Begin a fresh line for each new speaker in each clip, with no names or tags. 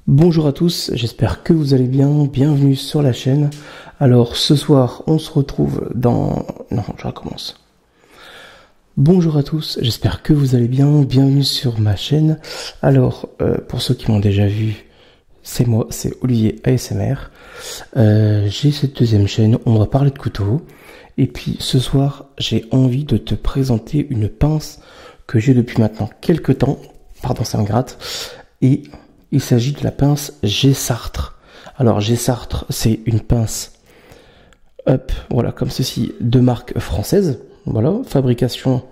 Bonjour à tous, j'espère que vous allez bien, bienvenue sur la chaîne. Alors ce soir on se retrouve dans... Non, je recommence. Bonjour à tous, j'espère que vous allez bien, bienvenue sur ma chaîne. Alors pour ceux qui m'ont déjà vu, c'est moi, c'est Olivier ASMR. J'ai cette deuxième chaîne, on va parler de couteaux. Et puis ce soir j'ai envie de te présenter une pince que j'ai depuis maintenant quelques temps. Pardon, ça me gratte. Et il s'agit de la pince G-Sartre. Alors G-Sartre, c'est une pince up, voilà, comme ceci, de marque française. Voilà, fabrication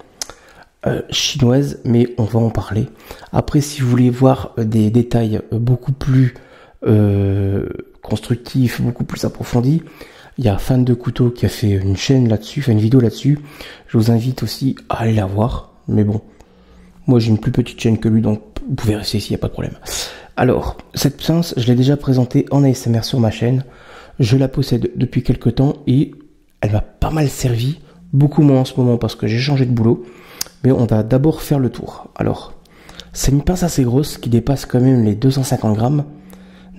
chinoise, mais on va en parler. Après, si vous voulez voir des détails beaucoup plus constructifs, beaucoup plus approfondis, il y a Fan de couteaux qui a fait une chaîne là-dessus, fait une vidéo là-dessus. Je vous invite aussi à aller la voir. Mais bon, moi j'ai une plus petite chaîne que lui, donc vous pouvez rester ici, il n'y a pas de problème. Alors, cette pince, je l'ai déjà présentée en ASMR sur ma chaîne. Je la possède depuis quelques temps et elle m'a pas mal servi. Beaucoup moins en ce moment parce que j'ai changé de boulot. Mais on va d'abord faire le tour. Alors, c'est une pince assez grosse qui dépasse quand même les 250 grammes.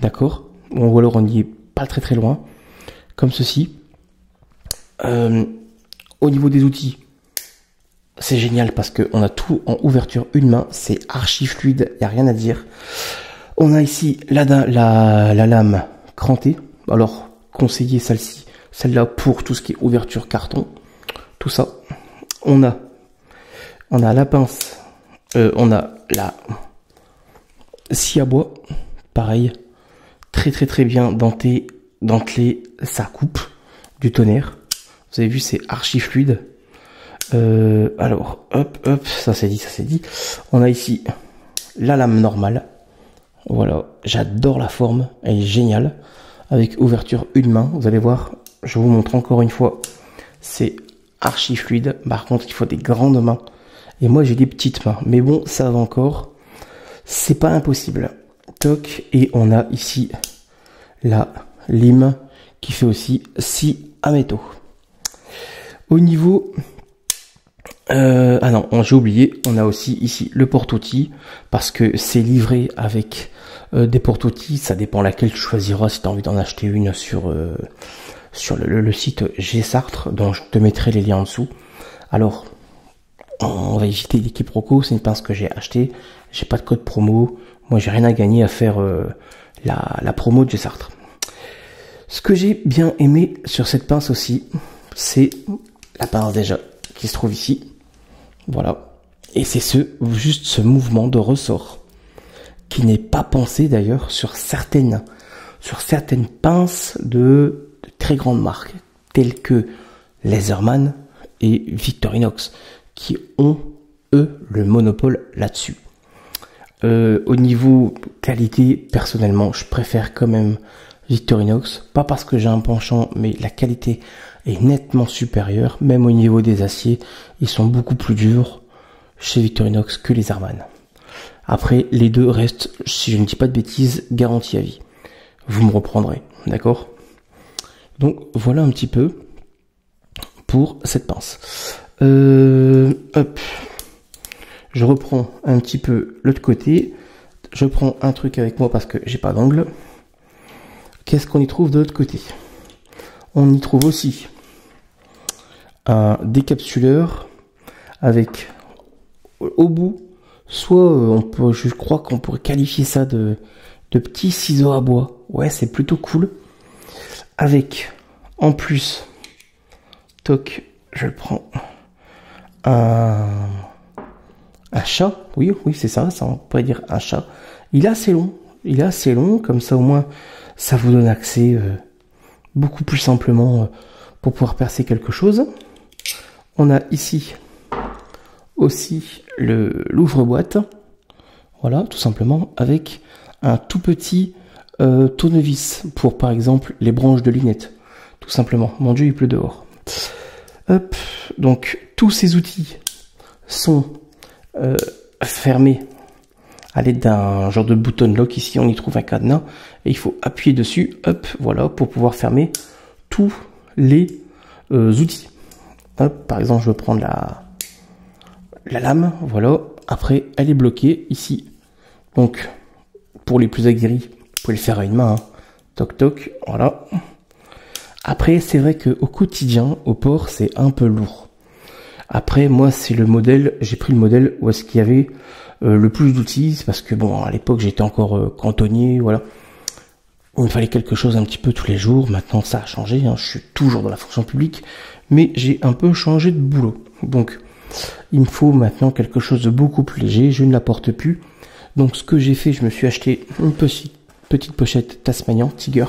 D'accord? Ou alors on n'y est pas très très loin. Comme ceci. Au niveau des outils, c'est génial parce qu'on a tout en ouverture une main. C'est archi fluide, il n'y a rien à dire. On a ici la lame crantée. Alors, conseillez celle-ci, celle-là pour tout ce qui est ouverture carton. Tout ça. On a la pince. On a la scie à bois. Pareil. Très très très bien dentelé. Ça coupe du tonnerre. Vous avez vu, c'est archi fluide. Alors, hop, ça c'est dit. On a ici la lame normale. Voilà, j'adore la forme, elle est géniale. Avec ouverture une main, vous allez voir, je vous montre encore une fois. C'est archi fluide, par contre il faut des grandes mains. Et moi j'ai des petites mains, mais bon, ça va encore. C'est pas impossible. Toc, et on a ici la lime qui fait aussi scie à métaux. Au niveau... ah non, j'ai oublié, on a aussi ici le porte-outils, parce que c'est livré avec des porte-outils, ça dépend laquelle tu choisiras si tu as envie d'en acheter une sur le site G-Sartre, dont je te mettrai les liens en dessous. Alors, on va éviter les quiproquos, c'est une pince que j'ai achetée, j'ai pas de code promo, moi j'ai rien à gagner à faire la promo de G-Sartre. Ce que j'ai bien aimé sur cette pince aussi, c'est la pince déjà qui se trouve ici. Voilà. Et c'est juste ce mouvement de ressort qui n'est pas pensé d'ailleurs sur certaines pinces de très grandes marques telles que Laserman et Victorinox qui ont eux le monopole là-dessus. Au niveau qualité, personnellement, je préfère quand même Victorinox, pas parce que j'ai un penchant, mais la qualité est nettement supérieure, même au niveau des aciers, ils sont beaucoup plus durs chez Victorinox que les Laserman. Après, les deux restent, si je ne dis pas de bêtises, garantie à vie. Vous me reprendrez, d'accord? Donc voilà un petit peu pour cette pince. Hop, je reprends un petit peu l'autre côté. Je prends un truc avec moi parce que j'ai pas d'angle. Qu'est-ce qu'on y trouve de l'autre côté? On y trouve aussi un décapsuleur avec au bout, soit je crois qu'on pourrait qualifier ça de petits ciseaux à bois. Ouais, c'est plutôt cool. Avec en plus, toc, je le prends, un chat. Oui, c'est ça, on pourrait dire un chat. Il est assez long, comme ça au moins ça vous donne accès beaucoup plus simplement pour pouvoir percer quelque chose. On a ici aussi l'ouvre-boîte, voilà, tout simplement, avec un tout petit tournevis pour par exemple les branches de lunettes, tout simplement. Mon Dieu, il pleut dehors. Hop, donc tous ces outils sont fermés à l'aide d'un genre de bouton lock. Ici on y trouve un cadenas et il faut appuyer dessus, hop, voilà, pour pouvoir fermer tous les outils. Hop, par exemple je vais prendre la lame, voilà, après elle est bloquée ici, donc pour les plus aguerris pouvez le faire à une main, hein. Toc toc, voilà. Après, c'est vrai que au quotidien, au port, c'est un peu lourd. Après, moi, c'est le modèle, j'ai pris le modèle où est-ce qu'il y avait le plus d'outils, parce que bon, à l'époque, j'étais encore cantonnier, voilà. Il me fallait quelque chose un petit peu tous les jours. Maintenant, ça a changé, hein. Je suis toujours dans la fonction publique, mais j'ai un peu changé de boulot. Donc, il me faut maintenant quelque chose de beaucoup plus léger. Je ne la porte plus. Donc, ce que j'ai fait, je me suis acheté une petite pochette Tasmanian Tiger.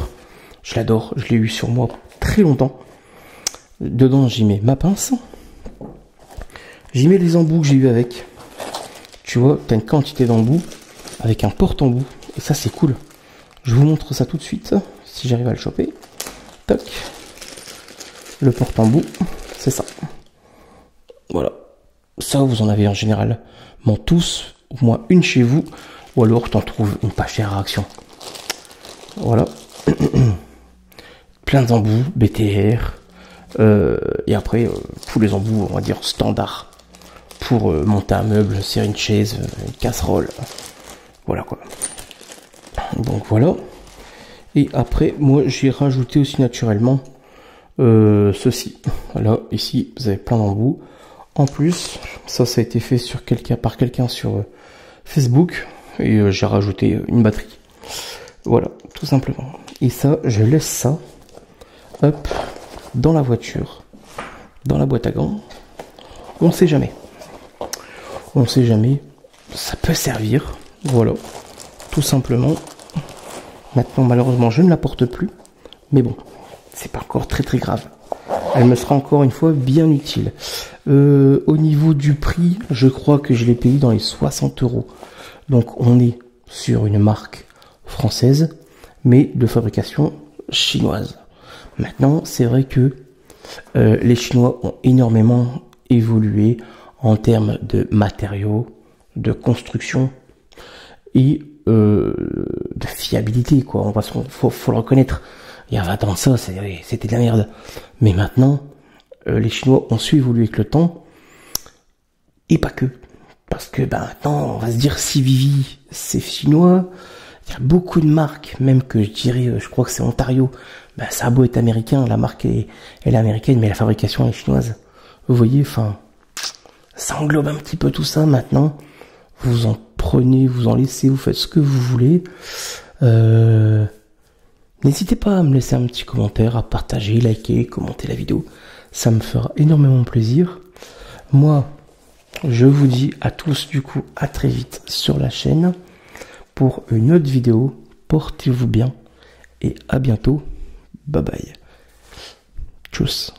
Je l'adore, je l'ai eu sur moi très longtemps. Dedans, j'y mets ma pince. J'y mets les embouts que j'ai eu avec. Tu vois, tu as une quantité d'embouts avec un porte-embout. Et ça, c'est cool. Je vous montre ça tout de suite, si j'arrive à le choper. Toc. Le porte-embout, c'est ça. Voilà. Ça, vous en avez en général tous, au moins une chez vous. Ou alors, tu en trouves une pas chère à Action. Voilà. Plein d'embouts, BTR. Et après, tous les embouts, on va dire, standards. Pour monter un meuble, serrer une chaise, une casserole. Voilà quoi. Donc voilà. Et après, moi, j'ai rajouté aussi naturellement ceci. Voilà, ici, vous avez plein d'embouts. En plus, ça a été fait par quelqu'un sur Facebook. Et j'ai rajouté une batterie. Voilà, tout simplement. Et ça, je laisse ça, hop, dans la voiture, dans la boîte à gants. On sait jamais. On sait jamais. Ça peut servir. Voilà, tout simplement. Maintenant, malheureusement, je ne la porte plus. Mais bon, c'est pas encore très très grave. Elle me sera encore une fois bien utile. Au niveau du prix, je crois que je l'ai payé dans les 60 €. Donc, on est sur une marque française, mais de fabrication chinoise. Maintenant, c'est vrai que les Chinois ont énormément évolué en termes de matériaux, de construction et de fiabilité, quoi. Faut le reconnaître. Il y a 20 ans de ça, c'était de la merde. Mais maintenant, les Chinois ont su évoluer avec le temps. Et pas que. Parce que maintenant, on va se dire, si Vivi, c'est chinois. Il y a beaucoup de marques, même que je dirais, je crois que c'est Ontario. Ça a beau être américain, la marque est américaine, mais la fabrication est chinoise. Vous voyez, enfin, ça englobe un petit peu tout ça maintenant. Vous en prenez, vous en laissez, vous faites ce que vous voulez. N'hésitez pas à me laisser un petit commentaire, à partager, liker, commenter la vidéo. Ça me fera énormément plaisir. Moi, je vous dis à tous du coup à très vite sur la chaîne pour une autre vidéo. Portez-vous bien et à bientôt. Bye bye. Tchuss.